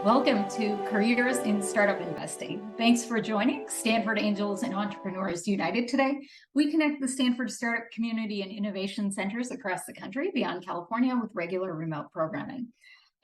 Welcome to Careers in Startup Investing. Thanks for joining Stanford Angels and Entrepreneurs United today. We connect the Stanford startup community and innovation centers across the country beyond California with regular remote programming.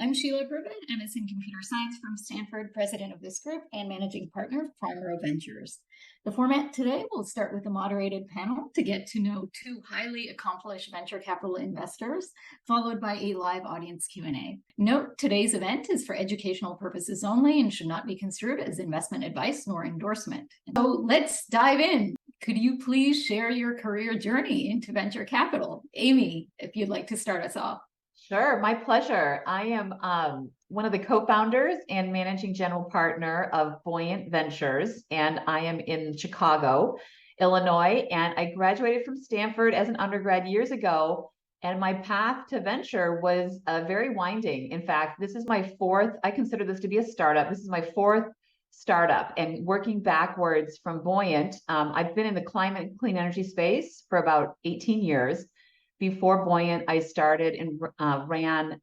I'm Sheila Privet, MS in Computer Science from Stanford, president of this group and managing partner of Primero Ventures. The format today will start with a moderated panel to get to know two highly accomplished venture capital investors, followed by a live audience Q&A. Note, today's event is for educational purposes only and should not be construed as investment advice nor endorsement. So let's dive in. Could you please share your career journey into venture capital? Amy, if you'd like to start us off. Sure, my pleasure. I am one of the co-founders and managing general partner of Buoyant Ventures, and I am in Chicago, Illinois, and I graduated from Stanford as an undergrad years ago, and my path to venture was very winding. In fact, this is my fourth, I consider this to be a startup. This is my fourth startup, and working backwards from Buoyant, I've been in the climate and clean energy space for about 18 years. Before Buoyant, I started and ran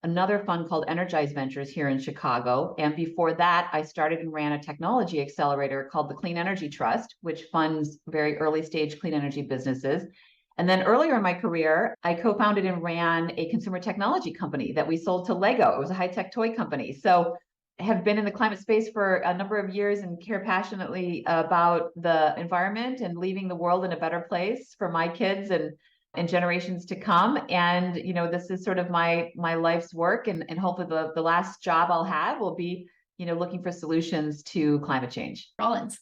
another fund called Energize Ventures here in Chicago. And before that, I started and ran a technology accelerator called the Clean Energy Trust, which funds very early stage clean energy businesses. And then earlier in my career, I co-founded and ran a consumer technology company that we sold to Lego. It was a high-tech toy company. So I have been in the climate space for a number of years and care passionately about the environment and leaving the world in a better place for my kids and generations to come. And, you know, this is sort of my life's work. And hopefully the last job I'll have will be, you know, looking for solutions to climate change. Rollins.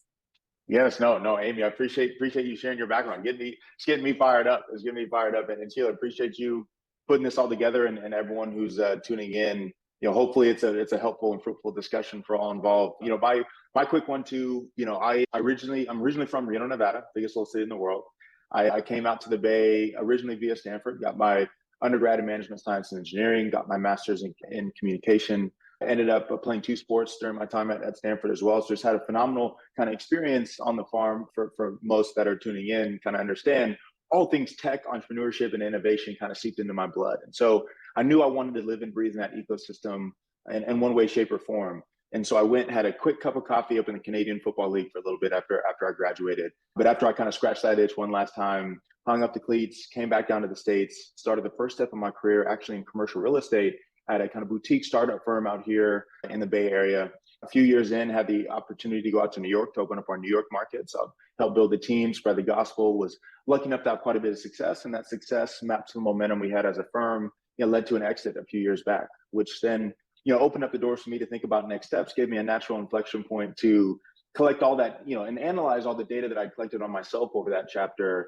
Yes, no, Amy, I appreciate you sharing your background. It's getting me fired up. It's getting me fired up. And Sheila, appreciate you putting this all together and everyone who's tuning in. You know, hopefully it's a helpful and fruitful discussion for all involved. You know, my quick one too, you know, I'm originally from Reno, Nevada, biggest little city in the world. I came out to the Bay originally via Stanford, got my undergrad in management science and engineering, got my master's in communication, ended up playing two sports during my time at Stanford as well. So just had a phenomenal kind of experience on the farm for most that are tuning in, kind of understand all things tech, entrepreneurship, and innovation kind of seeped into my blood. And so I knew I wanted to live and breathe in that ecosystem in one way, shape, or form. And so I went and had a quick cup of coffee up in the Canadian Football League for a little bit after I graduated. But after I kind of scratched that itch one last time, hung up the cleats, came back down to the States, started the first step of my career actually in commercial real estate at a kind of boutique startup firm out here in the Bay Area. A few years in, had the opportunity to go out to New York to open up our New York market. So helped build the team, spread the gospel, was lucky enough to have quite a bit of success. And that success mapped to the momentum we had as a firm, you know, led to an exit a few years back, which then opened up the doors for me to think about next steps, gave me a natural inflection point to collect all that, and analyze all the data that I collected on myself over that chapter,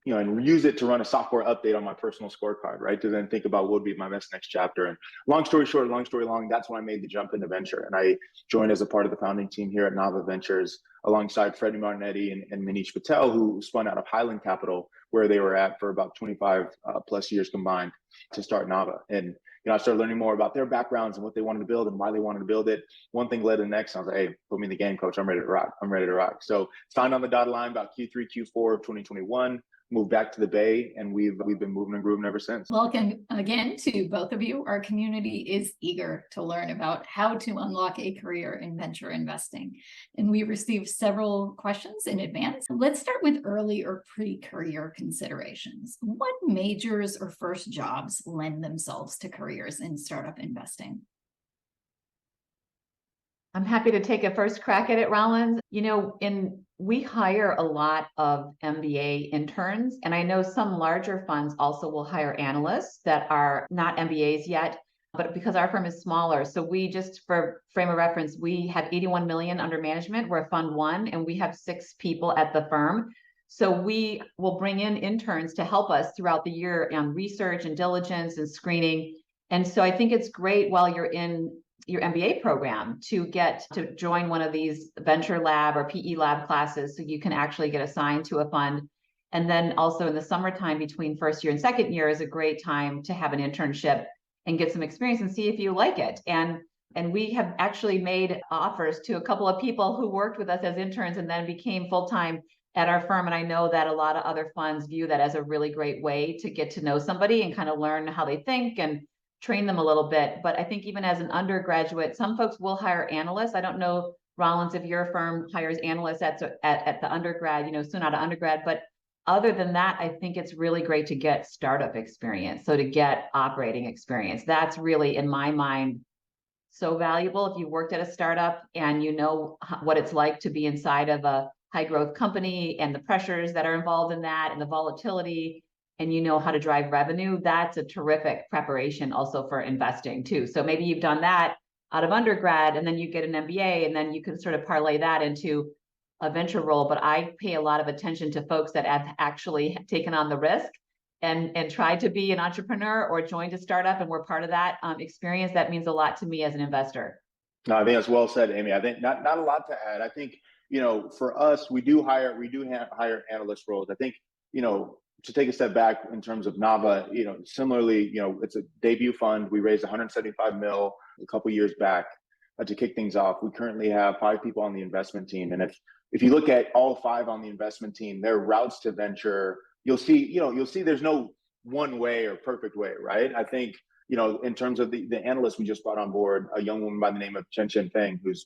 and use it to run a software update on my personal scorecard, right? To then think about what would be my best next chapter. And long story short, long story long, that's when I made the jump into venture. And I joined as a part of the founding team here at Nava Ventures alongside Freddie Martinetti and Manish Patel, who spun out of Highland Capital, where they were at for about 25 plus years combined to start Nava. And I started learning more about their backgrounds and what they wanted to build and why they wanted to build it. One thing led to the next. I was like, hey, put me in the game, coach. I'm ready to rock. So signed on the dotted line about Q3, Q4 of 2021, moved back to the Bay, and we've been moving and grooving ever since. Welcome again to both of you. Our community is eager to learn about how to unlock a career in venture investing. And we received several questions in advance. Let's start with early or pre-career considerations. What majors or first jobs lend themselves to careers in startup investing? I'm happy to take a first crack at it, Rollins. We hire a lot of MBA interns, and I know some larger funds also will hire analysts that are not MBAs yet, but because our firm is smaller, so we just, for frame of reference, we have 81 million under management. We're fund one, and we have 6 people at the firm. So we will bring in interns to help us throughout the year on research and diligence and screening. And so I think it's great while you're in your MBA program to get to join one of these venture lab or PE lab classes so you can actually get assigned to a fund. And then also in the summertime between first year and second year is a great time to have an internship and get some experience and see if you like it. And we have actually made offers to a couple of people who worked with us as interns and then became full-time at our firm. And I know that a lot of other funds view that as a really great way to get to know somebody and kind of learn how they think and train them a little bit. But I think even as an undergraduate, some folks will hire analysts. I don't know, Rollins, if your firm hires analysts at the undergrad, soon out of undergrad, but other than that, I think it's really great to get startup experience. So to get operating experience, that's really, in my mind, so valuable. If you worked at a startup and you know what it's like to be inside of a high growth company and the pressures that are involved in that and the volatility, and you know how to drive revenue, that's a terrific preparation also for investing too. So maybe you've done that out of undergrad and then you get an MBA and then you can sort of parlay that into a venture role. But I pay a lot of attention to folks that have actually taken on the risk and tried to be an entrepreneur or joined a startup and were part of that experience. That means a lot to me as an investor. No, I think that's well said, Amy. I think not a lot to add. I think, for us, we do hire analyst roles. I think, to take a step back in terms of Nava, similarly, it's a debut fund. We raised 175 mil a couple years back to kick things off. We currently have 5 people on the investment team. And if you look at all 5 on the investment team, their routes to venture, you'll see there's no one way or perfect way, right? I think, in terms of the analyst we just brought on board, a young woman by the name of Chen Feng, who's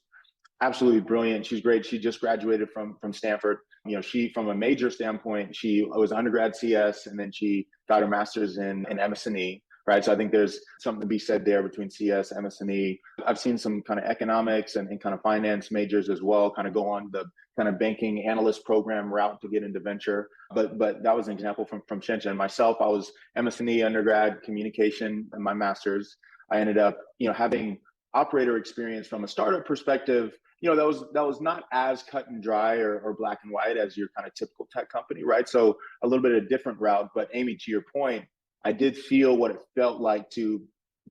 absolutely brilliant. She's great. She just graduated from Stanford. She, from a major standpoint, she was undergrad CS, and then she got her master's in MS&E, right? So I think there's something to be said there between CS, MS&E. I've seen some kind of economics and kind of finance majors as well kind of go on the kind of banking analyst program route to get into venture. But that was an example from Chen. Myself, I was MS&E undergrad, communication, and my master's. I ended up, having operator experience from a startup perspective. That was not as cut and dry or black and white as your kind of typical tech company, right? So a little bit of a different route. But Amy, to your point, I did feel what it felt like to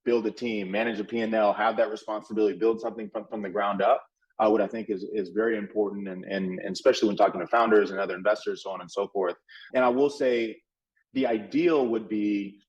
build a team, manage a P&L, have that responsibility, build something from the ground up. What I think is very important, and especially when talking to founders and other investors, so on and so forth. And I will say, the ideal would be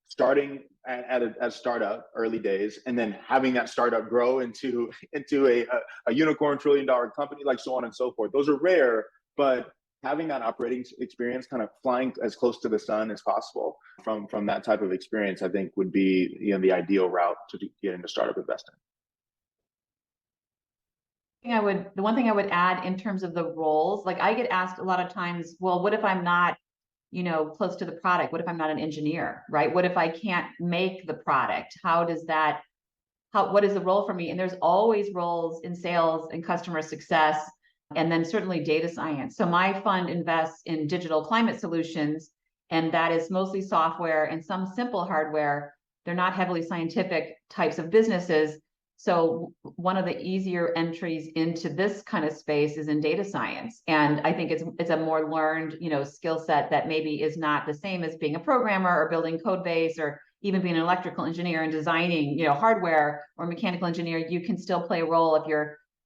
starting at a startup early days, and then having that startup grow into a unicorn $1 trillion company, like so on and so forth. Those are rare, but having that operating experience, kind of flying as close to the sun as possible from that type of experience, I think would be the ideal route to get into startup investing. The one thing I would add in terms of the roles, like I get asked a lot of times, well, what if I'm not, close to the product? What if I'm not an engineer, right? What if I can't make the product? What is the role for me? And there's always roles in sales and customer success, and then certainly data science. So my fund invests in digital climate solutions, and that is mostly software and some simple hardware. They're not heavily scientific types of businesses. So one of the easier entries into this kind of space is in data science. And I think it's a more learned, skill set that maybe is not the same as being a programmer or building code base or even being an electrical engineer and designing, hardware or mechanical engineer. You can still play a role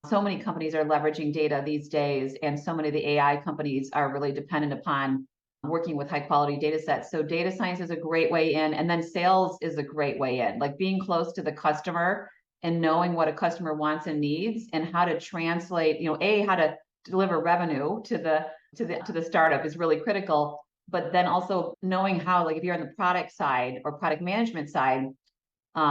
so many companies are leveraging data these days, and so many of the AI companies are really dependent upon working with high quality data sets. So data science is a great way in, and then sales is a great way in, like being close to the customer and knowing what a customer wants and needs and how to translate, how to deliver revenue to the startup is really critical. But then also knowing how, like if you're on the product side or product management side,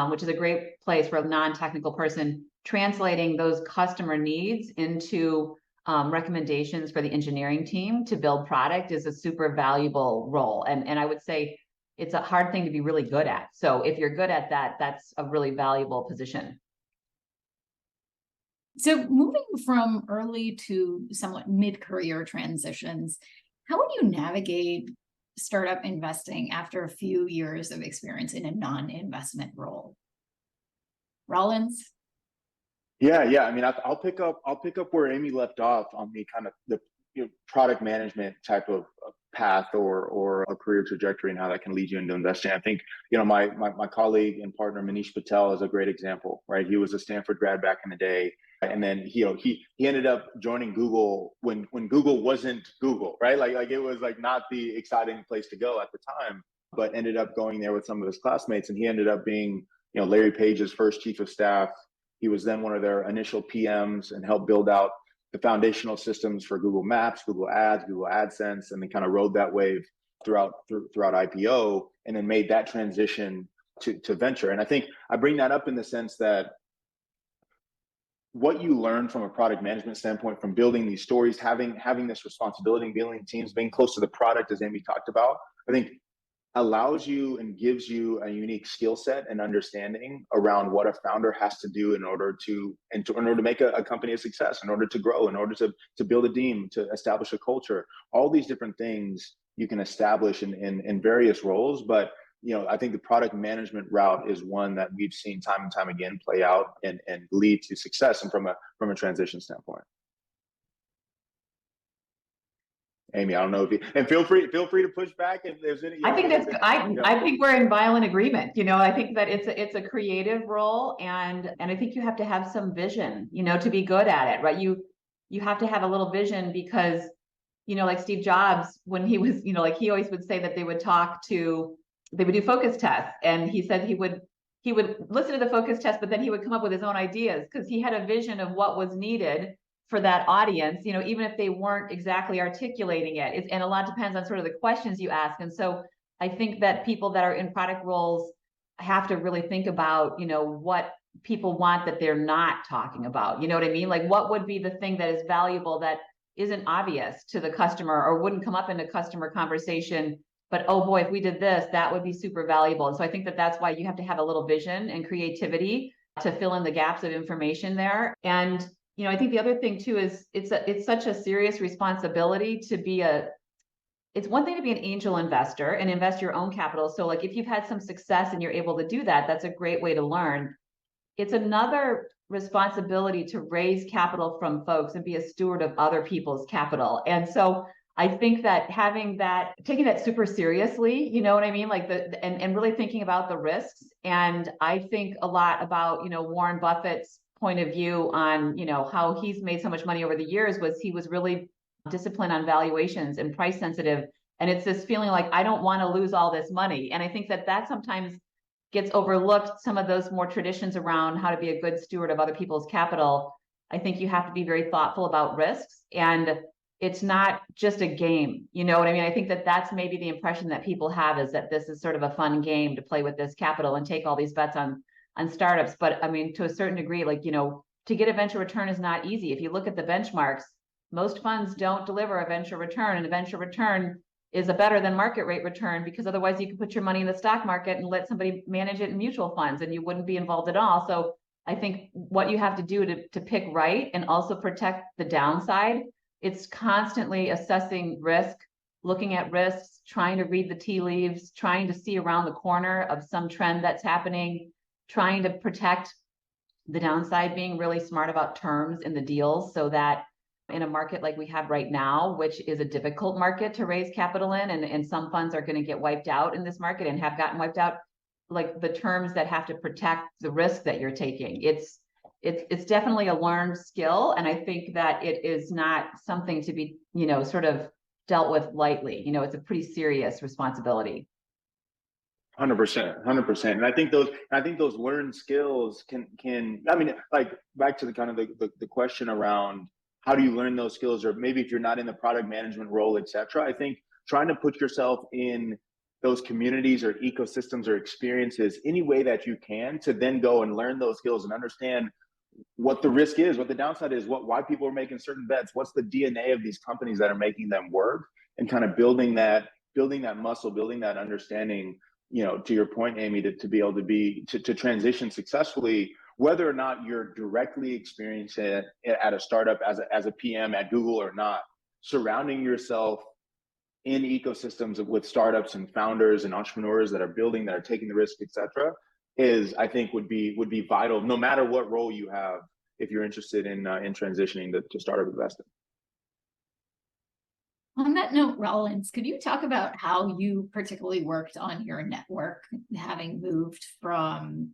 which is a great place for a non-technical person, translating those customer needs into recommendations for the engineering team to build product is a super valuable role. And I would say it's a hard thing to be really good at. So if you're good at that, that's a really valuable position. So moving from early to somewhat mid-career transitions, how would you navigate startup investing after a few years of experience in a non-investment role? Rollins? Yeah. I mean, I'll pick up where Amy left off on the kind of the product management type of path or a career trajectory and how that can lead you into investing. I think, my colleague and partner Manish Patel is a great example, right? He was a Stanford grad back in the day. And then he ended up joining Google when Google wasn't Google, right? Like it was like not the exciting place to go at the time, but ended up going there with some of his classmates. And he ended up being, Larry Page's first chief of staff. He was then one of their initial PMs and helped build out the foundational systems for Google Maps, Google Ads, Google AdSense, and then kind of rode that wave throughout IPO, and then made that transition to venture. And I think I bring that up in the sense that what you learn from a product management standpoint, from building these stories, having this responsibility, building teams, being close to the product, as Amy talked about, I think allows you and gives you a unique skill set and understanding around what a founder has to do in order to make a company a success, in order to grow, in order to build a team, to establish a culture. All these different things you can establish in various roles, but I think the product management route is one that we've seen time and time again play out and lead to success, and from a transition standpoint. Amy, I don't know if you, and feel free to push back if there's any. I think I think we're in violent agreement. I think that it's a creative role, and I think you have to have some vision, to be good at it, right? You have to have a little vision, because, like Steve Jobs, when he was, like he always would say that they would do focus tests, and he said he would listen to the focus test, but then he would come up with his own ideas, because he had a vision of what was needed for that audience, even if they weren't exactly articulating it. And a lot depends on sort of the questions you ask. And so I think that people that are in product roles have to really think about, what people want that they're not talking about. You know what I mean? Like, what would be the thing that is valuable that isn't obvious to the customer or wouldn't come up in a customer conversation, but oh boy, if we did this, that would be super valuable. And so I think that that's why you have to have a little vision and creativity to fill in the gaps of information there. And I think the other thing too is it's such a serious responsibility to be it's one thing to be an angel investor and invest your own capital. So like if you've had some success and you're able to do that, that's a great way to learn. It's another responsibility to raise capital from folks and be a steward of other people's capital. And so I think that taking that super seriously, you know what I mean? Like and really thinking about the risks. And I think a lot about, Warren Buffett's point of view on, how he's made so much money over the years was he was really disciplined on valuations and price sensitive. And it's this feeling like, I don't want to lose all this money. And I think that sometimes gets overlooked, some of those more traditions around how to be a good steward of other people's capital. I think you have to be very thoughtful about risks, and it's not just a game. You know what I mean? I think that's maybe the impression that people have, is that this is sort of a fun game to play with this capital and take all these bets on startups. But I mean, to a certain degree, like, to get a venture return is not easy. If you look at the benchmarks, most funds don't deliver a venture return, and a venture return is a better than market rate return, because otherwise you could put your money in the stock market and let somebody manage it in mutual funds and you wouldn't be involved at all. So I think what you have to do to pick right and also protect the downside, it's constantly assessing risk, looking at risks, trying to read the tea leaves, trying to see around the corner of some trend that's happening, trying to protect the downside, being really smart about terms in the deals, so that in a market like we have right now, which is a difficult market to raise capital in, and some funds are going to get wiped out in this market and have gotten wiped out, like the terms that have to protect the risk that you're taking. It's definitely a learned skill. And I think that it is not something to be, sort of dealt with lightly. It's a pretty serious responsibility. 100%. And I think those learned skills can, I mean, like back to the kind of the question around how do you learn those skills, or maybe if you're not in the product management role, et cetera. I think trying to put yourself in those communities or ecosystems or experiences any way that you can, to then go and learn those skills and understand what the risk is, what the downside is, why people are making certain bets, what's the DNA of these companies that are making them work, and kind of building that muscle, building that understanding, to your point, Amy, to be able to transition successfully, whether or not you're directly experiencing it at a startup as a PM at Google or not. Surrounding yourself in ecosystems with startups and founders and entrepreneurs that are building, that are taking the risk, et cetera, I think would be vital, no matter what role you have, if you're interested in transitioning to startup investing. On that note, Rollins, could you talk about how you particularly worked on your network, having moved from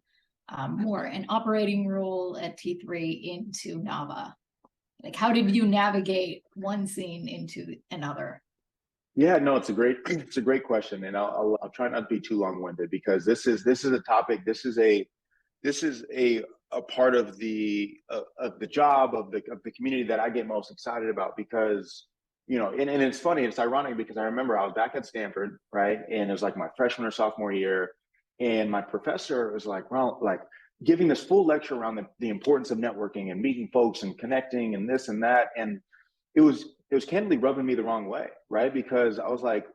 more an operating role at T3 into Nava? Like, how did you navigate one scene into another? Yeah, no, it's a great question, and I'll try not to be too long-winded, because this is a topic. This is a part of the job of the community that I get most excited about, because and it's funny, it's ironic, because I remember I was back at Stanford, right, and it was like my freshman or sophomore year, And my professor was like, well, like giving this full lecture around the importance of networking and meeting folks and connecting and this and that. And it was candidly rubbing me the wrong way, right? Because I was like,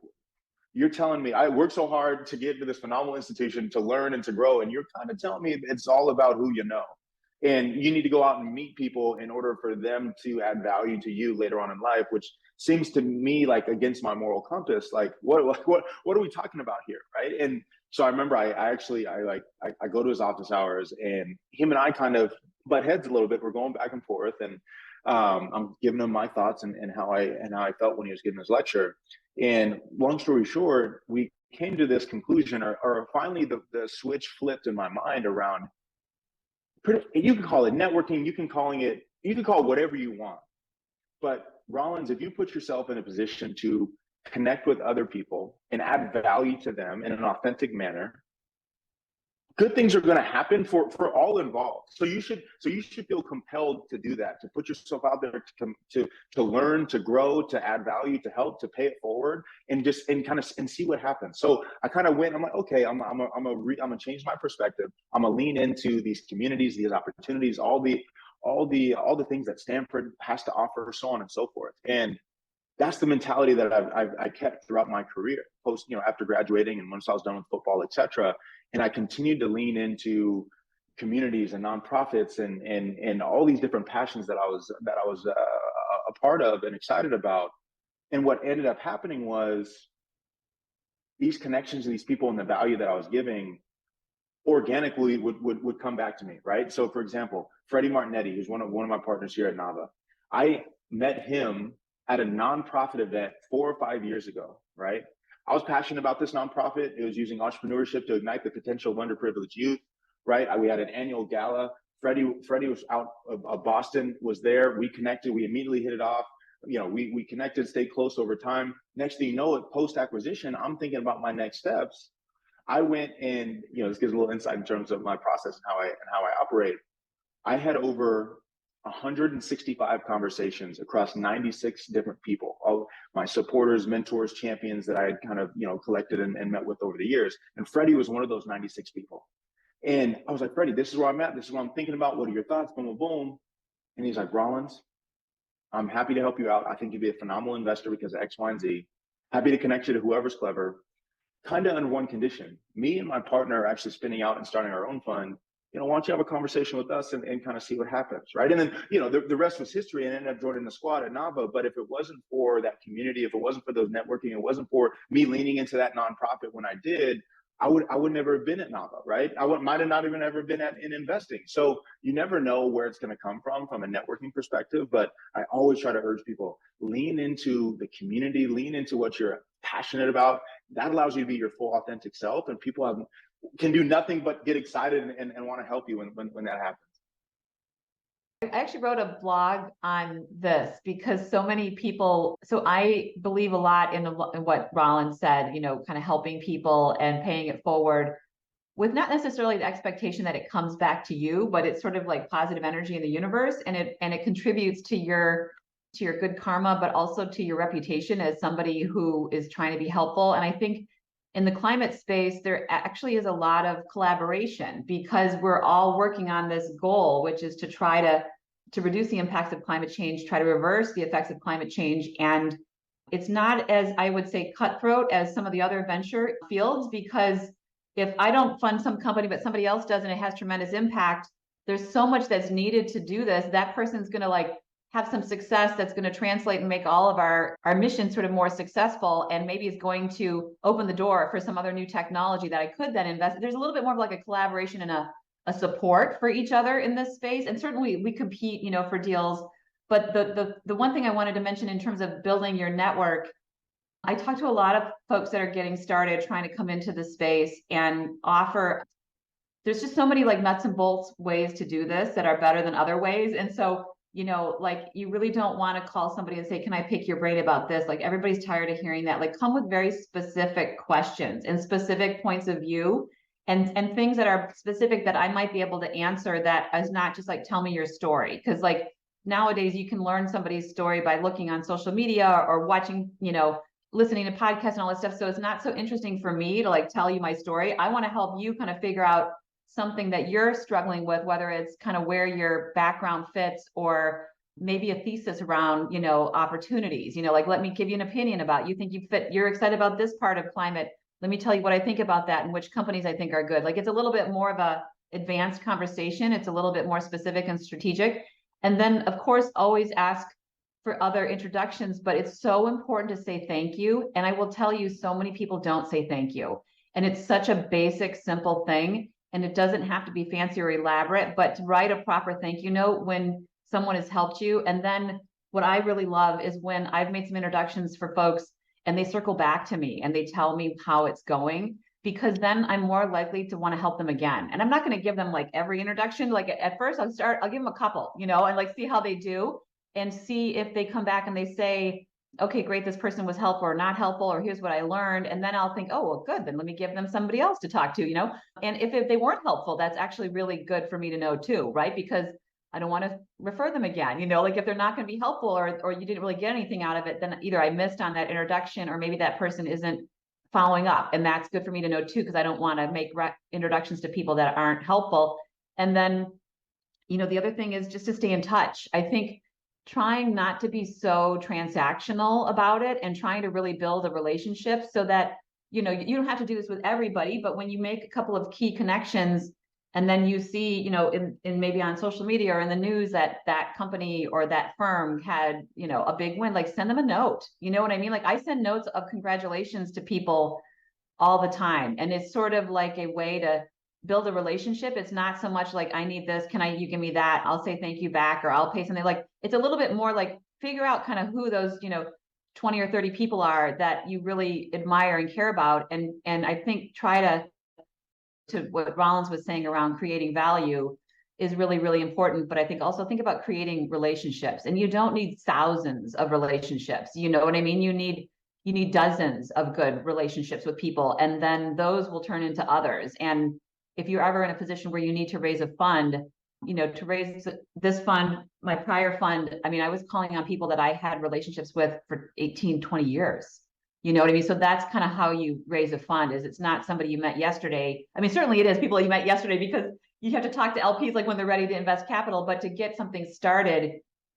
you're telling me I worked so hard to get into this phenomenal institution to learn and to grow, and you're kind of telling me it's all about who you know. And you need to go out and meet people in order for them to add value to you later on in life, which seems to me like against my moral compass. Like, what are we talking about here, right? And so I remember I go to his office hours, and him and I kind of butt heads a little bit. We're going back and forth, and I'm giving him my thoughts and how I felt when he was giving his lecture. And long story short, we came to this conclusion, or finally the switch flipped in my mind around. You can call it networking, you can call it whatever you want. But Rollins, if you put yourself in a position to connect with other people and add value to them in an authentic manner, good things are going to happen for all involved. So you should feel compelled to do that, to put yourself out there to learn, to grow, to add value, to help, to pay it forward, and see what happens. So I kind of went. I'm like, okay, I'm gonna change my perspective. I'm gonna lean into these communities, these opportunities, all the things that Stanford has to offer, so on and so forth. And that's the mentality that I kept throughout my career, after graduating and once I was done with football, etc. And I continued to lean into communities and nonprofits and all these different passions that I was a part of and excited about. And what ended up happening was these connections to these people and the value that I was giving organically would come back to me, right? So, for example, Freddie Martinetti, who's one of my partners here at Nava, I met him at a nonprofit event 4 or 5 years ago, right? I was passionate about this nonprofit. It was using entrepreneurship to ignite the potential of underprivileged youth, right? We had an annual gala. Freddie was out of Boston, was there. We connected. We immediately hit it off. We connected, stayed close over time. Next thing you know, post acquisition, I'm thinking about my next steps. I went and this gives a little insight in terms of my process and how I operate. I had over 165 conversations across 96 different people, all my supporters, mentors, champions that I had kind of collected and met with over the years. And Freddie was one of those 96 people. And I was like, Freddie, this is where I'm at. This is what I'm thinking about. What are your thoughts? Boom, boom, boom. And he's like, Rollins, I'm happy to help you out. I think you'd be a phenomenal investor because of X, Y, and Z. Happy to connect you to whoever's clever. Kind of under one condition. Me and my partner are actually spinning out and starting our own fund. Why don't you have a conversation with us and kind of see what happens, right? And then, the rest was history, and ended up joining the squad at Nava. But if it wasn't for that community, if it wasn't for those networking, it wasn't for me leaning into that nonprofit when I did, I would never have been at Nava, right? Might have not even ever been in investing. So you never know where it's going to come from a networking perspective. But I always try to urge people, lean into the community, lean into what you're passionate about. That allows you to be your full authentic self, and people can do nothing but get excited and want to help you when that happens. I actually wrote a blog on this because so many people, so I believe a lot in what Rollins said, kind of helping people and paying it forward with not necessarily the expectation that it comes back to you, but it's sort of like positive energy in the universe, and it contributes to your good karma, but also to your reputation as somebody who is trying to be helpful. And I think in the climate space, there actually is a lot of collaboration because we're all working on this goal, which is to try to reduce the impacts of climate change, try to reverse the effects of climate change. And it's not as, I would say, cutthroat as some of the other venture fields, because if I don't fund some company, but somebody else does, and it has tremendous impact, there's so much that's needed to do this. That person's going to have some success that's going to translate and make all of our mission sort of more successful, and maybe is going to open the door for some other new technology that I could then invest. There's a little bit more of like a collaboration and a support for each other in this space. And certainly we compete, for deals. But the one thing I wanted to mention in terms of building your network, I talk to a lot of folks that are getting started trying to come into the space and offer. There's just so many nuts and bolts ways to do this that are better than other ways. And so you really don't want to call somebody and say, can I pick your brain about this? Everybody's tired of hearing that. Come with very specific questions and specific points of view and things that are specific that I might be able to answer, that is not just tell me your story. Because nowadays you can learn somebody's story by looking on social media or watching, listening to podcasts and all this stuff. So it's not so interesting for me to like tell you my story. I want to help you kind of figure out something that you're struggling with, whether it's kind of where your background fits or maybe a thesis around, opportunities, like, let me give you an opinion about, you think you fit, you're excited about this part of climate. Let me tell you what I think about that and which companies I think are good. Like, it's a little bit more of a advanced conversation. It's a little bit more specific and strategic. And then of course, always ask for other introductions, but it's so important to say thank you. And I will tell you, so many people don't say thank you. And it's such a basic, simple thing. And it doesn't have to be fancy or elaborate, but to write a proper thank you note when someone has helped you. And then what I really love is when I've made some introductions for folks and they circle back to me and they tell me how it's going, because then I'm more likely to want to help them again. And I'm not going to give them like every introduction. Like at first I'll give them a couple, and like see how they do and see if they come back and they say, okay, great, this person was helpful or not helpful, or here's what I learned. And then I'll think, oh, well, good, then let me give them somebody else to talk to, And if they weren't helpful, that's actually really good for me to know too, right? Because I don't want to refer them again, like if they're not going to be helpful or you didn't really get anything out of it, then either I missed on that introduction or maybe that person isn't following up. And that's good for me to know too, because I don't want to make introductions to people that aren't helpful. And then, the other thing is just to stay in touch. I think trying not to be so transactional about it and trying to really build a relationship so that, you don't have to do this with everybody, but when you make a couple of key connections and then you see, in maybe on social media or in the news that that company or that firm had, a big win, like send them a note. You know what I mean? Like I send notes of congratulations to people all the time. And it's sort of like a way to build a relationship. It's not so much like, I need this, you give me that? I'll say thank you back, or I'll pay something. Like it's a little bit more like figure out kind of who those, 20 or 30 people are that you really admire and care about. And I think try to what Rollins was saying around creating value is really, really important. But I think also think about creating relationships, and you don't need thousands of relationships. You know what I mean? You need dozens of good relationships with people, and then those will turn into others. And if you're ever in a position where you need to raise a fund, to raise this fund, my prior fund, I was calling on people that I had relationships with for 18, 20 years. You know what I mean? So that's kind of how you raise a fund. Is it's not somebody you met yesterday. Certainly it is people you met yesterday, because you have to talk to LPs like when they're ready to invest capital, but to get something started,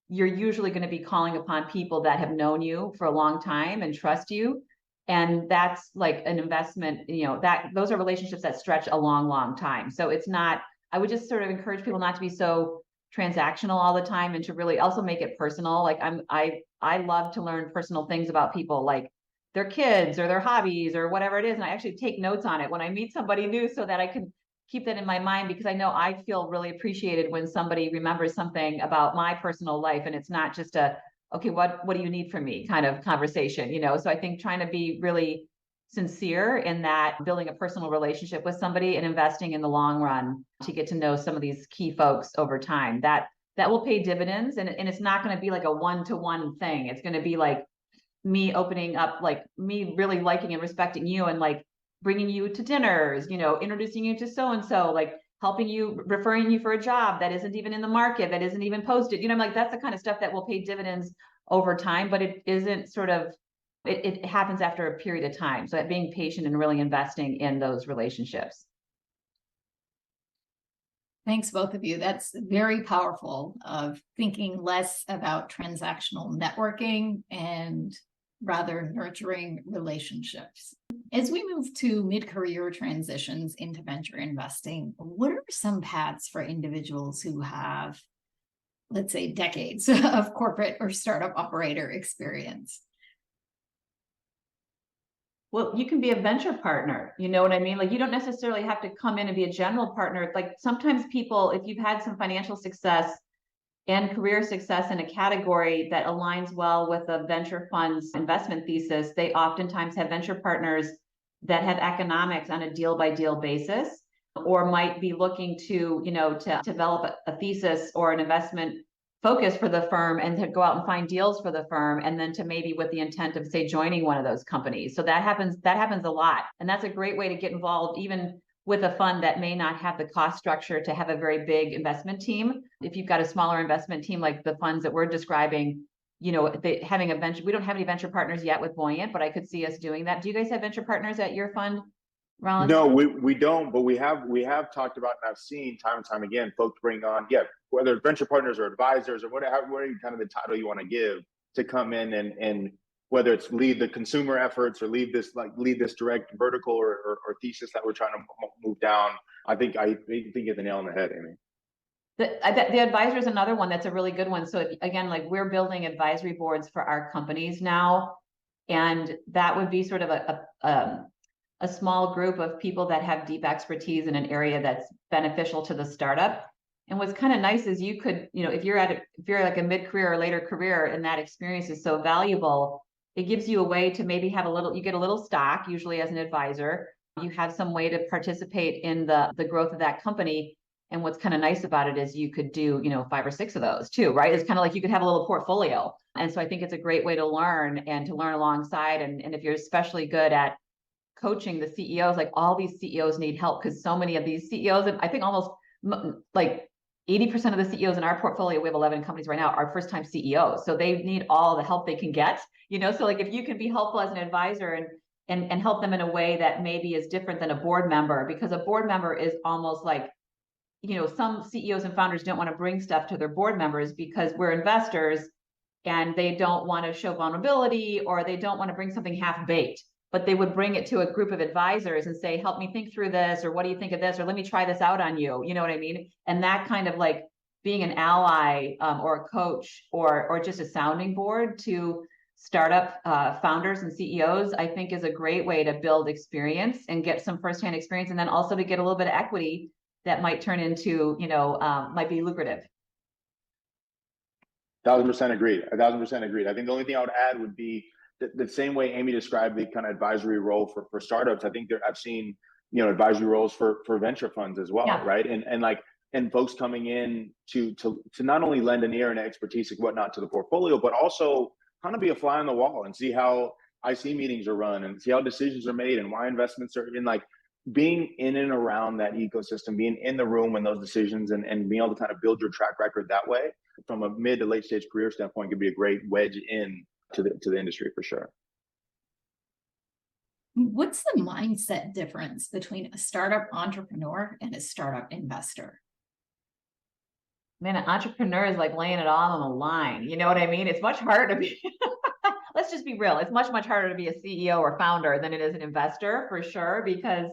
you're usually going to be calling upon people that have known you for a long time and trust you. And that's like an investment, that those are relationships that stretch a long, long time. So it's not, I would just sort of encourage people not to be so transactional all the time, and to really also make it personal. Like I love to learn personal things about people, like their kids or their hobbies or whatever it is. And I actually take notes on it when I meet somebody new so that I can keep that in my mind, because I know I feel really appreciated when somebody remembers something about my personal life. And it's not just a, okay, what do you need from me kind of conversation, So I think trying to be really sincere in that, building a personal relationship with somebody and investing in the long run to get to know some of these key folks over time, that will pay dividends. And it's not going to be like a one-to-one thing. It's going to be like me opening up, like me really liking and respecting you and like bringing you to dinners, introducing you to so-and-so, like helping you, referring you for a job that isn't even in the market, that isn't even posted, like that's the kind of stuff that will pay dividends over time, but it isn't sort of, it happens after a period of time. So being patient and really investing in those relationships. Thanks, both of you. That's very powerful, of thinking less about transactional networking and rather nurturing relationships. As we move to mid-career transitions into venture investing, what are some paths for individuals who have, let's say, decades of corporate or startup operator experience? Well, you can be a venture partner, you know what I mean? Like you don't necessarily have to come in and be a general partner. Like sometimes people, if you've had some financial success and career success in a category that aligns well with a venture fund's investment thesis, they oftentimes have venture partners that have economics on a deal by deal basis, or might be looking to, to develop a thesis or an investment focus for the firm and to go out and find deals for the firm, and then to maybe with the intent of, say, joining one of those companies. So that happens a lot. And that's a great way to get involved, even with a fund that may not have the cost structure to have a very big investment team. If you've got a smaller investment team, like the funds that we're describing, having a venture, we don't have any venture partners yet with Buoyant, but I could see us doing that. Do you guys have venture partners at your fund, Rollins? No, we don't, but we have talked about, and I've seen time and time again, folks bring on, whether venture partners or advisors or whatever kind of the title you want to give, to come in and whether it's lead the consumer efforts or lead this direct vertical or thesis that we're trying to move down. I think you hit the nail on the head, Amy. The advisor is another one that's a really good one. So again, like we're building advisory boards for our companies now, and that would be sort of a small group of people that have deep expertise in an area that's beneficial to the startup. And what's kind of nice is you could, if you're like a mid-career or later career and that experience is so valuable, it gives you a way to maybe you get a little stock, usually as an advisor. You have some way to participate in the growth of that company. And what's kind of nice about it is you could do, 5 or 6 of those too, right? It's kind of like you could have a little portfolio. And so I think it's a great way to learn and to learn alongside. And if you're especially good at coaching the CEOs, like all these CEOs need help, because so many of these CEOs, and I think almost like 80% of the CEOs in our portfolio, we have 11 companies right now, are first-time CEOs. So they need all the help they can get, so like if you can be helpful as an advisor and help them in a way that maybe is different than a board member, because a board member is almost like, some CEOs and founders don't want to bring stuff to their board members because we're investors and they don't want to show vulnerability, or they don't want to bring something half-baked, but they would bring it to a group of advisors and say, help me think through this, or what do you think of this, or let me try this out on you. You know what I mean? And that kind of like being an ally or a coach or just a sounding board to startup founders and CEOs, I think is a great way to build experience and get some firsthand experience, and then also to get a little bit of equity that might turn into, might be lucrative. 1,000% agreed. 1,000% agreed. I think the only thing I would add would be the same way Amy described the kind of advisory role for startups. I think I've seen, advisory roles for venture funds as well, right? And folks coming in to not only lend an ear and expertise and whatnot to the portfolio, but also kind of be a fly on the wall and see how IC meetings are run and see how decisions are made and why investments are in, like being in and around that ecosystem, being in the room when those decisions and being able to kind of build your track record that way from a mid to late stage career standpoint could be a great wedge in to the industry for sure. What's the mindset difference between a startup entrepreneur and a startup investor? Man, an entrepreneur is like laying it all on the line. You know what I mean? It's much harder to be, let's just be real. It's much, much harder to be a CEO or founder than it is an investor, for sure, because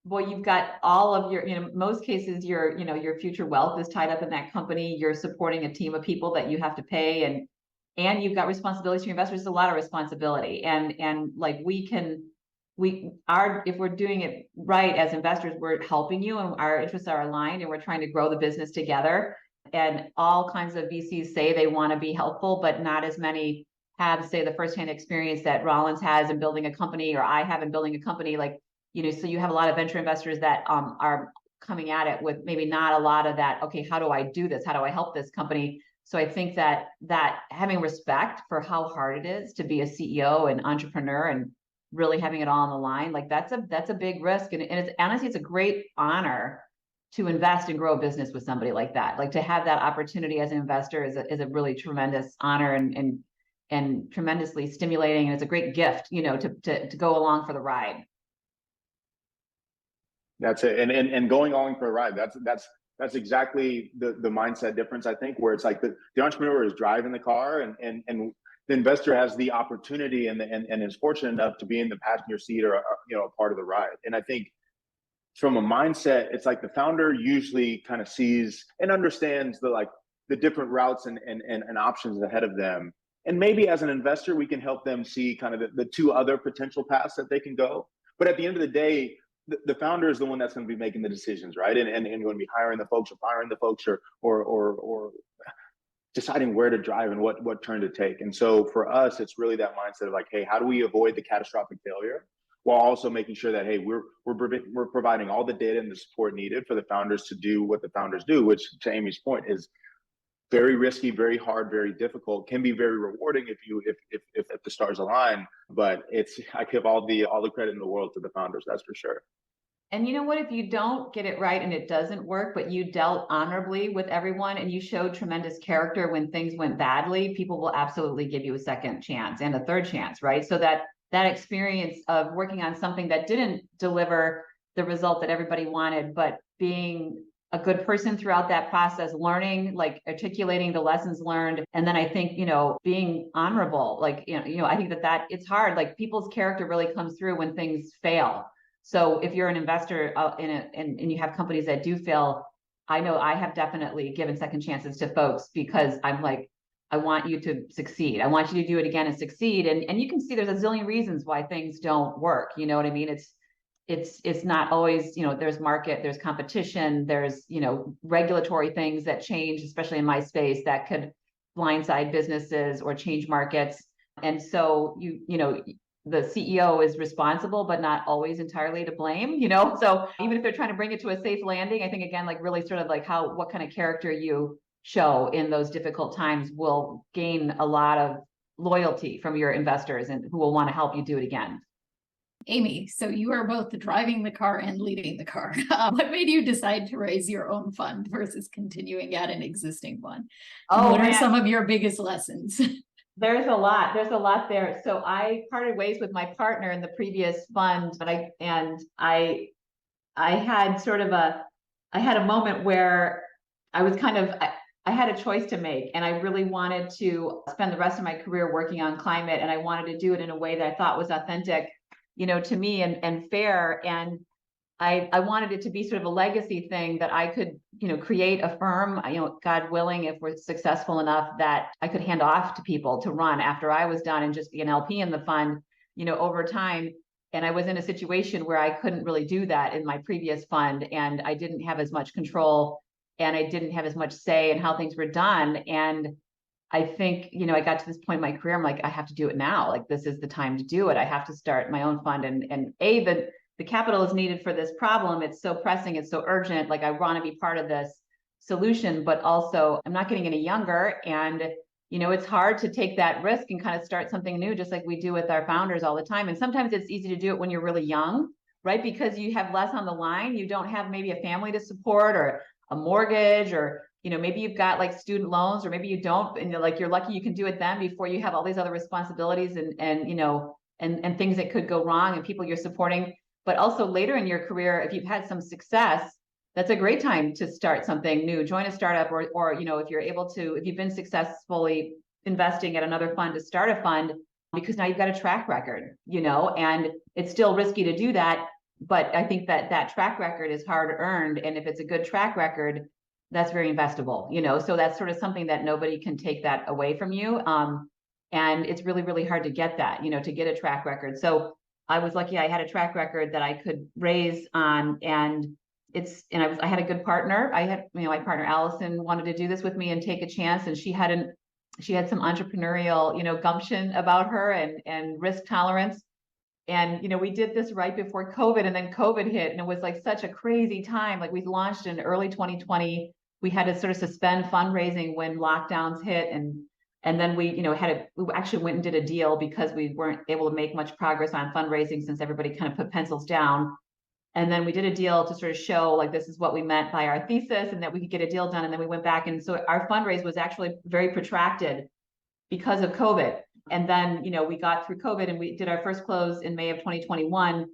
boy, you've got all of your, most cases, your future wealth is tied up in that company. You're supporting a team of people that you have to pay, and you've got responsibilities to your investors. It's a lot of responsibility. And like if we're doing it right as investors, we're helping you and our interests are aligned and we're trying to grow the business together. And all kinds of VCs say they want to be helpful, but not as many have, say, the firsthand experience that Rollins has in building a company, or I have in building a company. Like, so you have a lot of venture investors that are coming at it with maybe not a lot of that, okay, how do I do this? How do I help this company? So I think that having respect for how hard it is to be a CEO and entrepreneur and really having it all on the line, like that's a big risk. And it's honestly, it's a great honor to invest and grow a business with somebody like that. Like to have that opportunity as an investor is a really tremendous honor and tremendously stimulating. And it's a great gift, to go along for the ride. That's it. And going along for a ride, that's exactly the mindset difference, I think, where it's like the entrepreneur is driving the car and the investor has the opportunity and is fortunate enough to be in the passenger seat or a part of the ride. And I think from a mindset, it's like the founder usually kind of sees and understands the different routes and options ahead of them. And maybe as an investor, we can help them see kind of the 2 other potential paths that they can go. But at the end of the day, the founder is the one that's going to be making the decisions, right? And going to be hiring the folks or firing the folks or deciding where to drive and what turn to take. And so for us, it's really that mindset of like, hey, how do we avoid the catastrophic failure while also making sure that, hey, we're providing all the data and the support needed for the founders to do what the founders do, which to Amy's point is very risky, very hard, very difficult, can be very rewarding if the stars align, but I give all the credit in the world to the founders, that's for sure. And you know what, if you don't get it right and it doesn't work, but you dealt honorably with everyone and you showed tremendous character when things went badly, people will absolutely give you a second chance and a third chance, right? So that experience of working on something that didn't deliver the result that everybody wanted, but being a good person throughout that process, learning, like articulating the lessons learned. And then I think, being honorable, like, I think that it's hard, like people's character really comes through when things fail. So if you're an investor and you have companies that do fail, I know I have definitely given second chances to folks because I'm like, I want you to succeed. I want you to do it again and succeed. And you can see there's a zillion reasons why things don't work. You know what I mean? It's not always, there's market, there's competition, there's, regulatory things that change, especially in my space, that could blindside businesses or change markets. And so the CEO is responsible, but not always entirely to blame, So even if they're trying to bring it to a safe landing, I think again, like really sort of like what kind of character you show in those difficult times will gain a lot of loyalty from your investors and who will want to help you do it again. Amy, so you are both driving the car and leading the car. What made you decide to raise your own fund versus continuing at an existing one? What are some of your biggest lessons? There's a lot there. So I parted ways with my partner in the previous fund, but I had I had a moment where I was I had a choice to make, and I really wanted to spend the rest of my career working on climate, and I wanted to do it in a way that I thought was authentic, to me and fair. And I wanted it to be sort of a legacy thing that I could, create a firm, God willing, if we're successful enough, that I could hand off to people to run after I was done and just be an LP in the fund, over time. And I was in a situation where I couldn't really do that in my previous fund, and I didn't have as much control and I didn't have as much say in how things were done. And I think, I got to this point in my career, I'm like, I have to do it now. Like, this is the time to do it. I have to start my own fund. And the capital is needed for this problem. It's so pressing. It's so urgent. Like, I want to be part of this solution, but also I'm not getting any younger. And, it's hard to take that risk and kind of start something new, just like we do with our founders all the time. And sometimes it's easy to do it when you're really young, right? Because you have less on the line. You don't have maybe a family to support or a mortgage, or, maybe you've got like student loans, or maybe you don't. And you're lucky you can do it then before you have all these other responsibilities and things that could go wrong and people you're supporting. But also later in your career, if you've had some success, that's a great time to start something new, join a startup, or if you've been successfully investing at another fund, to start a fund, because now you've got a track record, and it's still risky to do that. But I think that track record is hard earned. And if it's a good track record, that's very investable, so that's sort of something that nobody can take that away from you. And it's really, really hard to get that, to get a track record. So I was lucky I had a track record that I could raise on, and I had a good partner. I had, my partner Allison wanted to do this with me and take a chance, and she had some entrepreneurial, gumption about her and risk tolerance. And, we did this right before COVID, and then COVID hit, and it was like such a crazy time. Like, we launched in early 2020. We had to sort of suspend fundraising when lockdowns hit. And then we, we actually went and did a deal because we weren't able to make much progress on fundraising since everybody kind of put pencils down. And then we did a deal to sort of show like, this is what we meant by our thesis and that we could get a deal done. And then we went back. And so our fundraise was actually very protracted because of COVID. And then, we got through COVID and we did our first close in May of 2021.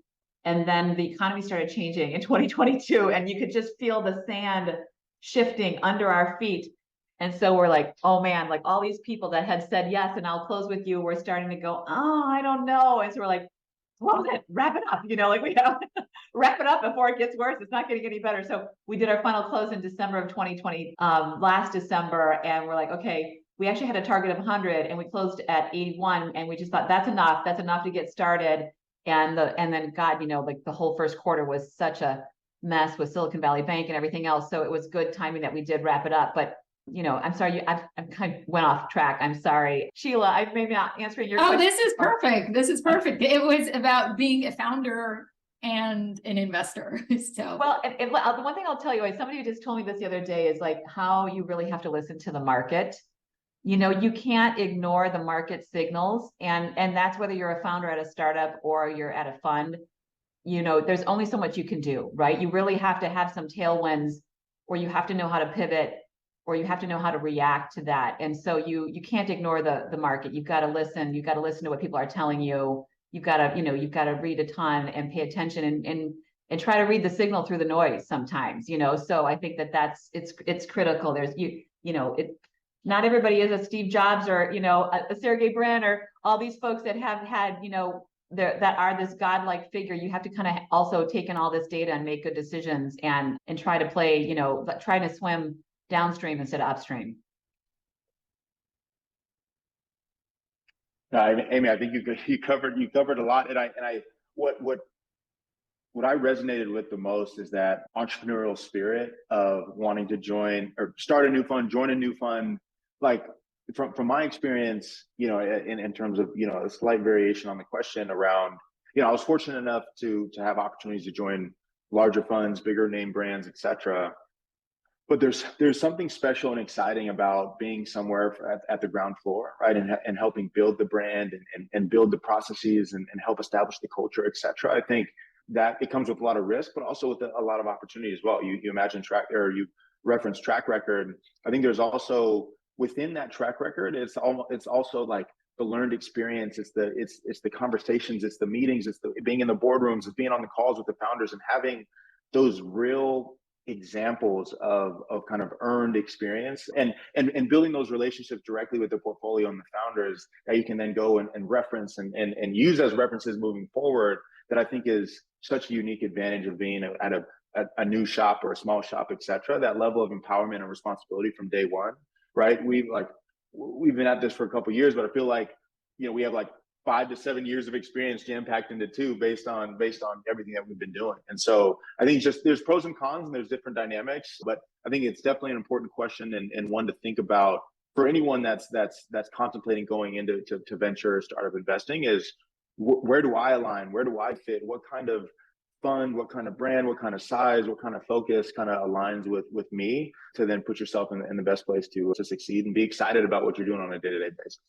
And then the economy started changing in 2022. And you could just feel the sand shifting under our feet. And so we're like, oh man, like all these people that had said yes, and I'll close with you, we're starting to go, oh, I don't know. And so we're like, close it, wrap it up. We have to wrap it up before it gets worse. It's not going to get any better. So we did our final close in December of 2020, last December. And we're like, okay, we actually had a target of 100 and we closed at 81. And we just thought that's enough. That's enough to get started. And then God, like the whole first quarter was such a mess with Silicon Valley Bank and everything else. So it was good timing that we did wrap it up. But I'm sorry, I've kind of went off track. I'm sorry. Sheila, I may not answering your question. Oh, this is perfect. This is perfect. It was about being a founder and an investor. So, well, the one thing I'll tell you is somebody just told me this the other day is like how you really have to listen to the market. You can't ignore the market signals. And that's whether you're a founder at a startup or you're at a fund. there's only so much you can do, right? You really have to have some tailwinds, or you have to know how to pivot, or you have to know how to react to that. And so you can't ignore the market. You've got to listen. You've got to listen to what people are telling you. You've got to read a ton and pay attention and try to read the signal through the noise sometimes, So I think it's critical. There's not everybody is a Steve Jobs or, a Sergey Brin or all these folks that have had, that are this godlike figure. You have to kind of also take in all this data and make good decisions and try to play, trying to swim downstream instead of upstream. Amy, I think you covered a lot, and what I resonated with the most is that entrepreneurial spirit of wanting to join or start a new fund, join a new fund. Like from my experience, in terms of a slight variation on the question around, I was fortunate enough to have opportunities to join larger funds, bigger name brands, etc. But there's something special and exciting about being somewhere at the ground floor, right? And helping build the brand and build the processes and help establish the culture, et cetera. I think that it comes with a lot of risk, but also with a lot of opportunity as well. You imagine you reference track record. I think there's also within that track record, it's also like the learned experience. It's the conversations, it's the meetings, it's the being in the boardrooms, it's being on the calls with the founders and having those real examples of kind of earned experience and building those relationships directly with the portfolio and the founders that you can then go and reference and use as references moving forward. That I think is such a unique advantage of being at a new shop or a small shop, et cetera. That level of empowerment and responsibility from day one, right? We've been at this for a couple of years, but I feel like we have like 5 to 7 years of experience jam-packed into 2 based on everything that we've been doing. And so I think there's pros and cons and there's different dynamics, but I think it's definitely an important question and one to think about for anyone that's contemplating going into venture or startup investing is where do I align? Where do I fit? What kind of fund, what kind of brand, what kind of size, what kind of focus kind of aligns with me to then put yourself in the best place to succeed and be excited about what you're doing on a day-to-day basis.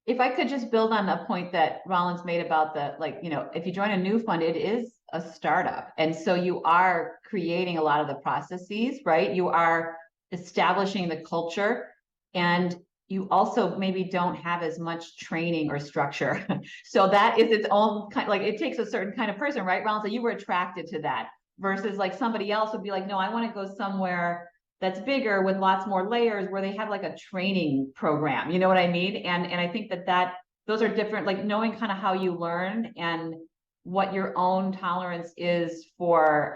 If I could just build on the point that Rollins made about if you join a new fund, it is a startup. And so you are creating a lot of the processes, right? You are establishing the culture, and you also maybe don't have as much training or structure. So that is its own kind, it takes a certain kind of person, right, Rollins? So you were attracted to that versus somebody else would be like, no, I want to go somewhere that's bigger with lots more layers where they have a training program, you know what I mean? And I think that those are different, knowing kind of how you learn and what your own tolerance is for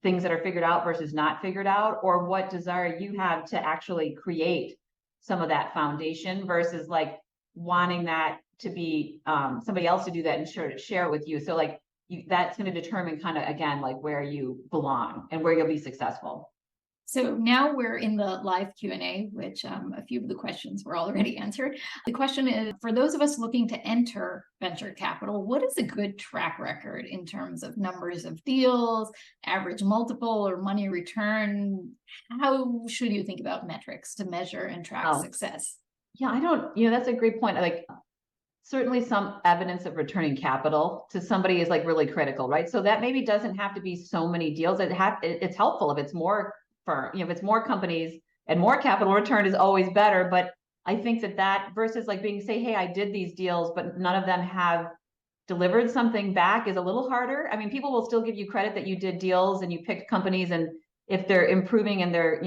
things that are figured out versus not figured out, or what desire you have to actually create some of that foundation versus wanting that to be somebody else to do that and share it with you. So that's going to determine kind of, again, where you belong and where you'll be successful. So now we're in the live Q&A, which a few of the questions were already answered. The question is, for those of us looking to enter venture capital, what is a good track record in terms of numbers of deals, average multiple, or money return? How should you think about metrics to measure and track success? Yeah, I don't, that's a great point. Certainly some evidence of returning capital to somebody is really critical, right? So that maybe doesn't have to be so many deals. It's helpful if it's more if it's more companies and more capital return is always better. But I think that versus say, hey, I did these deals, but none of them have delivered something back is a little harder. I mean, people will still give you credit that you did deals and you picked companies, and if they're improving and they're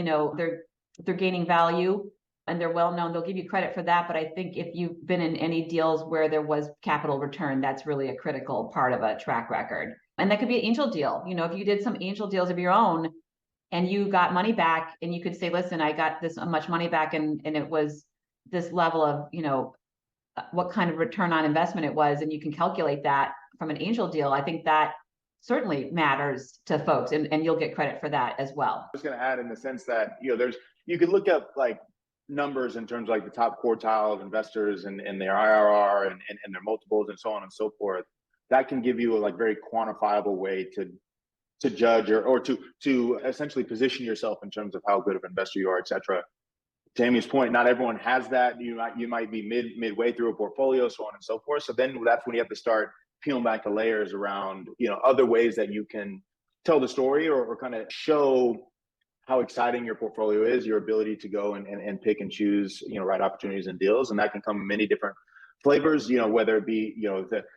gaining value and they're well known, they'll give you credit for that. But I think if you've been in any deals where there was capital return, that's really a critical part of a track record. And that could be an angel deal. If you did some angel deals of your own, and you got money back, and you could say, listen, I got this much money back, and it was this level of, what kind of return on investment it was, and you can calculate that from an angel deal. I think that certainly matters to folks, and you'll get credit for that as well. I was going to add in the sense that, you could look up numbers in terms of the top quartile of investors and their IRR and their multiples and so on and so forth. That can give you a very quantifiable way to judge or to essentially position yourself in terms of how good of an investor you are, et cetera. To Amy's point, not everyone has that. You might be midway through a portfolio, so on and so forth. So then that's when you have to start peeling back the layers around, other ways that you can tell the story or kind of show how exciting your portfolio is, your ability to go and pick and choose, right opportunities and deals. And that can come in many different flavors, whether it be,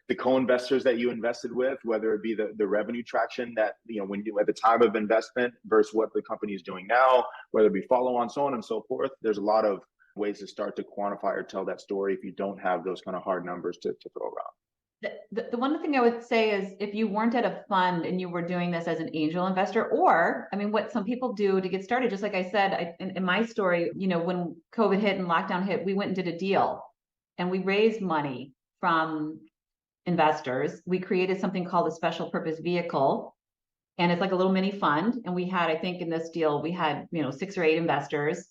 the co-investors that you invested with, whether it be the revenue traction that, when you at the time of investment versus what the company is doing now, whether it be follow on, so on and so forth. There's a lot of ways to start to quantify or tell that story if you don't have those kind of hard numbers to throw around. The one thing I would say is if you weren't at a fund and you were doing this as an angel investor, or I mean, what some people do to get started, just like I said, in my story, when COVID hit and lockdown hit, we went and did a deal and we raised money from investors. We created something called a special purpose vehicle. And it's like a little mini fund. And we had, I think in this deal, we had, 6 or 8 investors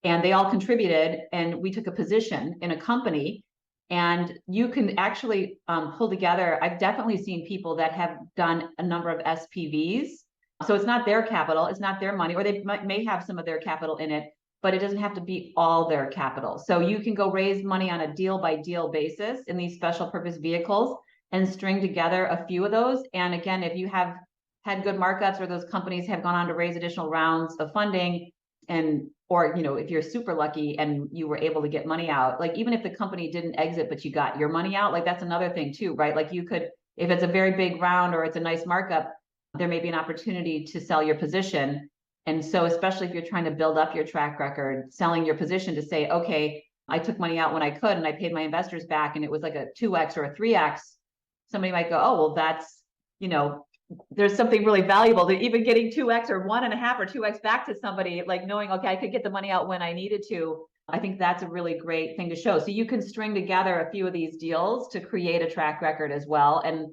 and they all contributed and we took a position in a company. And you can actually pull together. I've definitely seen people that have done a number of SPVs. So it's not their capital, it's not their money, or they may have some of their capital in it, but it doesn't have to be all their capital. So you can go raise money on a deal by deal basis in these special purpose vehicles and string together a few of those. And again, if you have had good markups or those companies have gone on to raise additional rounds of funding, and or if you're super lucky and you were able to get money out, like even if the company didn't exit but you got your money out, like that's another thing too, right? Like you could, if it's a very big round or it's a nice markup, there may be an opportunity to sell your position. And so especially if you're trying to build up your track record, selling your position to say, okay, I took money out when I could and I paid my investors back and it was like a 2x or a 3x, somebody might go, oh, well, that's, there's something really valuable to even getting 2x or 1.5 or 2x back to somebody, like knowing, okay, I could get the money out when I needed to. I think that's a really great thing to show. So you can string together a few of these deals to create a track record as well. And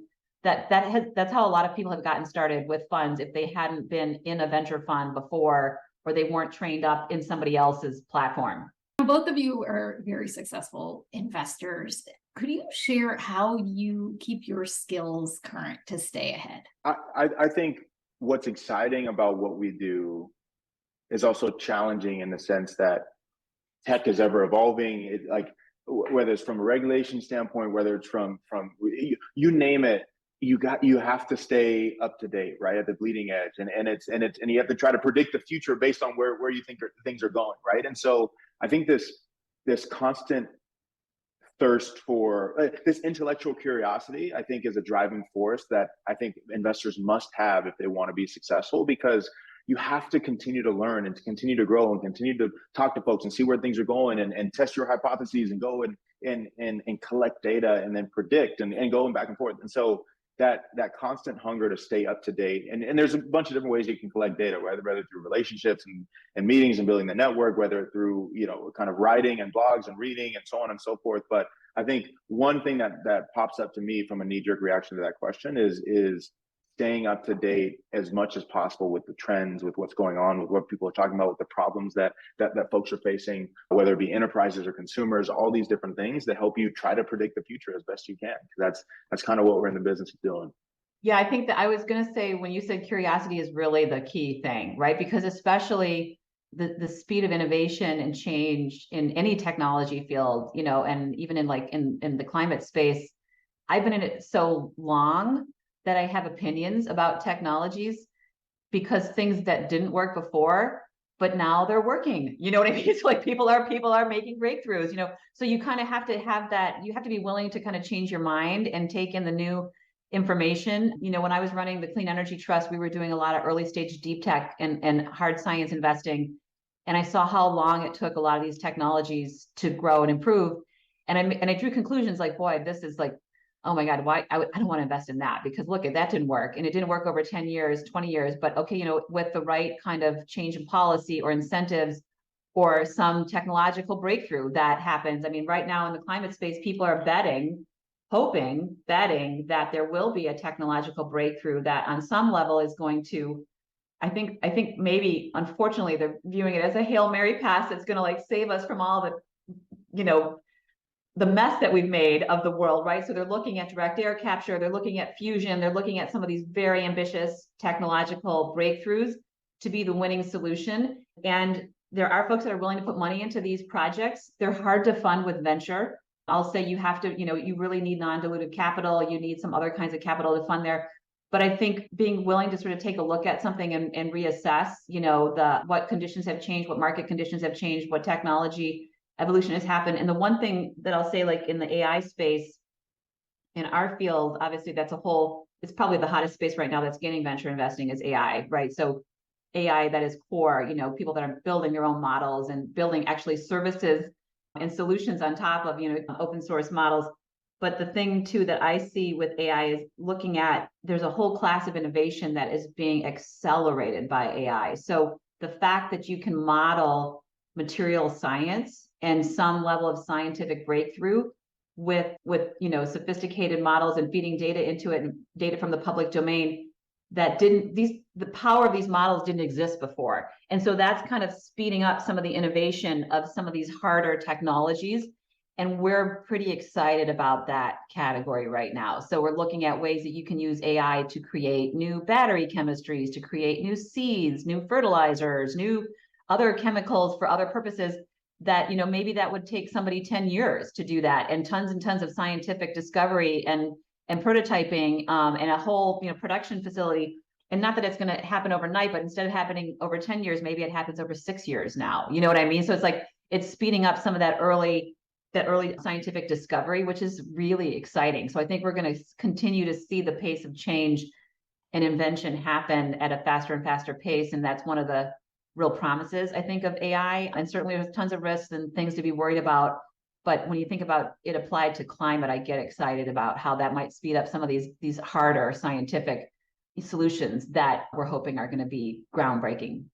that's how a lot of people have gotten started with funds if they hadn't been in a venture fund before, or they weren't trained up in somebody else's platform. Both of you are very successful investors. Could you share how you keep your skills current to stay ahead? I think what's exciting about what we do is also challenging in the sense that tech is ever evolving. Whether it's from a regulation standpoint, whether it's from you name it, you have to stay up to date, right, at the bleeding edge, and you have to try to predict the future based on where you think things are going, right? And so I think this constant thirst for this intellectual curiosity, I think, is a driving force that I think investors must have if they want to be successful, because you have to continue to learn and to continue to grow and continue to talk to folks and see where things are going and test your hypotheses and go and collect data and then predict and going back and forth. And so that constant hunger to stay up to date, and there's a bunch of different ways you can collect data, whether through relationships and meetings and building the network, whether through kind of writing and blogs and reading and so on and so forth. But I think one thing that pops up to me from a knee-jerk reaction to that question is staying up to date as much as possible with the trends, with what's going on, with what people are talking about, with the problems that folks are facing, whether it be enterprises or consumers, all these different things that help you try to predict the future as best you can. That's kind of what we're in the business of doing. Yeah, I think that I was going to say, when you said curiosity is really the key thing, right? Because especially the speed of innovation and change in any technology field, and even in the climate space, I've been in it so long that I have opinions about technologies because things that didn't work before, but now they're working. You know what I mean? It's like people are making breakthroughs, so you kind of have to have that, you have to be willing to kind of change your mind and take in the new information. When I was running the Clean Energy Trust, we were doing a lot of early stage deep tech and hard science investing. And I saw how long it took a lot of these technologies to grow and improve. And I drew conclusions like, boy, this is like, oh my God, why I don't want to invest in that, because look, that didn't work. And it didn't work over 10 years, 20 years, but okay, with the right kind of change in policy or incentives or some technological breakthrough that happens. I mean, right now in the climate space, people are betting that there will be a technological breakthrough that on some level is going to, I think maybe, unfortunately, they're viewing it as a Hail Mary pass that's going to like save us from all the mess that we've made of the world, right? So they're looking at direct air capture, they're looking at fusion, they're looking at some of these very ambitious technological breakthroughs to be the winning solution. And there are folks that are willing to put money into these projects. They're hard to fund with venture. I'll say you have to, you really need non-dilutive capital. You need some other kinds of capital to fund there. But I think being willing to sort of take a look at something and reassess, what conditions have changed, what market conditions have changed, what technology evolution has happened. And the one thing that I'll say, like in the AI space, in our field, obviously it's probably the hottest space right now that's gaining venture investing is AI, right? So AI that is core, people that are building their own models and building actually services and solutions on top of, open source models. But the thing too that I see with AI is looking at, there's a whole class of innovation that is being accelerated by AI. So the fact that you can model material science and some level of scientific breakthrough with sophisticated models and feeding data into it and data from the public domain the power of these models didn't exist before. And so that's kind of speeding up some of the innovation of some of these harder technologies. And we're pretty excited about that category right now. So we're looking at ways that you can use AI to create new battery chemistries, to create new seeds, new fertilizers, new other chemicals for other purposes that, maybe that would take somebody 10 years to do that, and tons of scientific discovery and prototyping and a whole production facility. And not that it's going to happen overnight, but instead of happening over 10 years, maybe it happens over 6 years now. You know what I mean? So it's like it's speeding up some of that early scientific discovery, which is really exciting. So I think we're going to continue to see the pace of change and invention happen at a faster and faster pace. And that's one of the real promises, I think, of AI. And certainly there's tons of risks and things to be worried about. But when you think about it applied to climate, I get excited about how that might speed up some of these harder scientific solutions that we're hoping are going to be groundbreaking.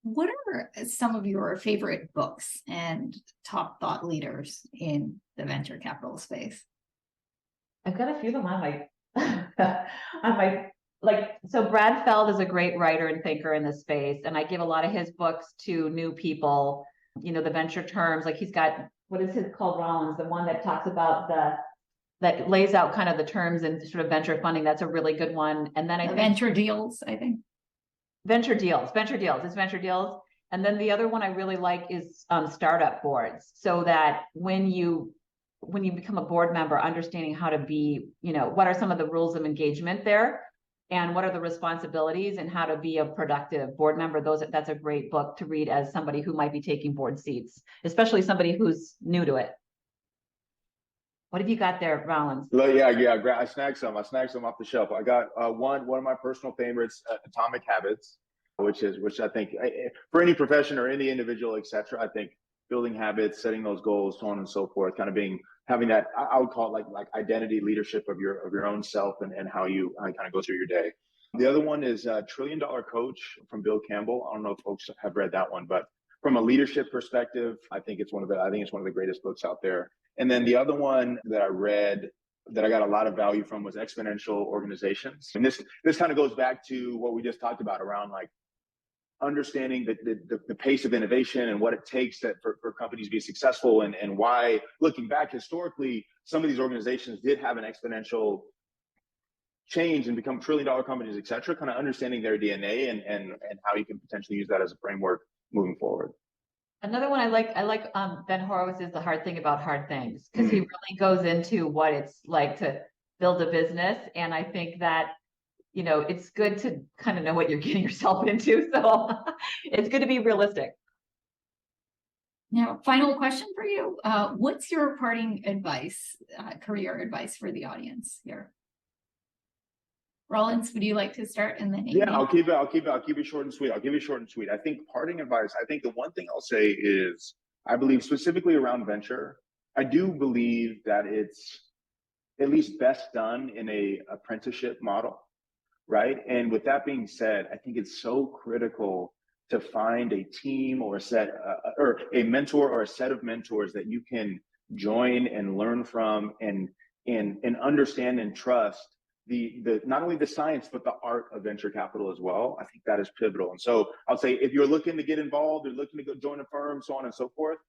What are some of your favorite books and top thought leaders in the venture capital space? I've got a few of them on my so Brad Feld is a great writer and thinker in this space. And I give a lot of his books to new people, the venture terms. Like he's got, what is his called, Rollins, the one that talks about that lays out kind of the terms and sort of venture funding. That's a really good one. And then I think Venture Deals, I think. Venture Deals. It's Venture Deals. And then the other one I really like is startup boards. So that when you become a board member, understanding how to be, what are some of the rules of engagement there, and what are the responsibilities, and how to be a productive board member. That's a great book to read as somebody who might be taking board seats, especially somebody who's new to it. What have you got there, Rollins? Yeah. I snagged some off the shelf. I got one of my personal favorites, Atomic Habits, which I think for any profession or any individual, etc. I think building habits, setting those goals, so on and so forth, kind of having that, I would call it like identity leadership of your own self and how you kind of go through your day. The other one is $1 Trillion Coach from Bill Campbell. I don't know if folks have read that one, but from a leadership perspective, I think it's one of the greatest books out there. And then the other one that I read that I got a lot of value from was Exponential Organizations. And this kind of goes back to what we just talked about around like understanding the pace of innovation and what it takes for companies to be successful, and why, looking back historically, some of these organizations did have an exponential change and become $1 trillion companies, et cetera, kind of understanding their DNA and how you can potentially use that as a framework moving forward. Another one I like Ben Horowitz's The Hard Thing About Hard Things, because he really goes into what it's like to build a business. And I think that, it's good to kind of know what you're getting yourself into. So it's good to be realistic. Now, final question for you. What's your parting advice, career advice for the audience here? Rollins, would you like to start? And then Amy? Yeah, I'll keep it short and sweet. I think parting advice, I think the one thing I'll say is, I believe specifically around venture, I do believe that it's at least best done in a apprenticeship model, right? And with that being said, I think it's so critical to find a team or a set or a mentor or a set of mentors that you can join and learn from and understand and trust the not only the science but the art of venture capital as well. I think that is pivotal. And so I'll say, if you're looking to get involved or looking to go join a firm, so on and so forth,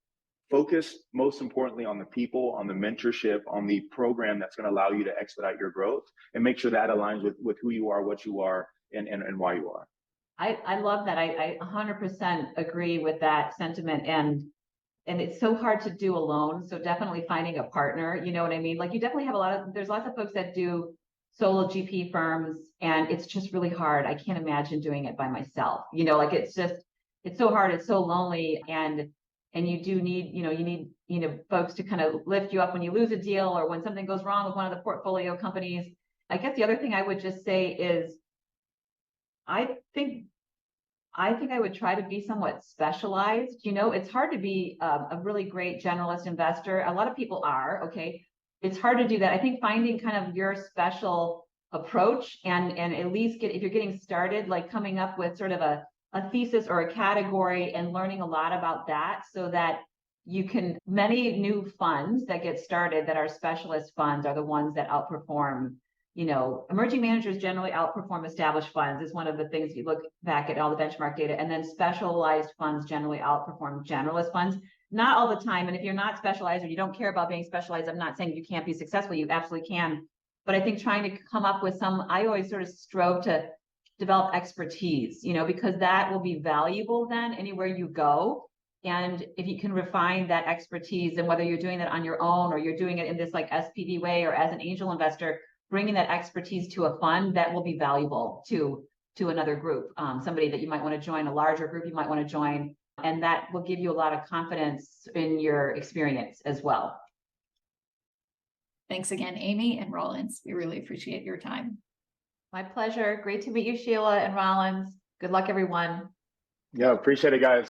focus most importantly on the people, on the mentorship, on the program that's going to allow you to expedite your growth, and make sure that aligns with who you are, what you are, and why you are. I love that. I 100% agree with that sentiment. And and it's so hard to do alone. So definitely finding a partner, you know what I mean? Like you definitely have there's lots of folks that do solo GP firms, and it's just really hard. I can't imagine doing it by myself. You know, like it's so hard, it's so lonely, and you do need, you need folks to kind of lift you up when you lose a deal or when something goes wrong with one of the portfolio companies. I guess the other thing I would just say is I think I would try to be somewhat specialized. You know, it's hard to be a really great generalist investor. A lot of people are, okay. It's hard to do that. I think finding kind of your special approach and at least if you're getting started, like coming up with sort of a thesis or a category and learning a lot about that so that you can, many new funds that get started that are specialist funds are the ones that outperform. You know, emerging managers generally outperform established funds is one of the things you look back at all the benchmark data, and then specialized funds generally outperform generalist funds. Not all the time. And if you're not specialized or you don't care about being specialized, I'm not saying you can't be successful. You absolutely can. But I think trying to come up with I always sort of strove to develop expertise, you know, because that will be valuable then anywhere you go. And if you can refine that expertise, and whether you're doing that on your own or you're doing it in this like SPV way or as an angel investor, bringing that expertise to a fund, that will be valuable to another group, somebody that you might want to join, a larger group you might want to join, and that will give you a lot of confidence in your experience as well. Thanks again, Amy and Rollins. We really appreciate your time. My pleasure. Great to meet you, Sheila and Rollins. Good luck, everyone. Yeah, appreciate it, guys.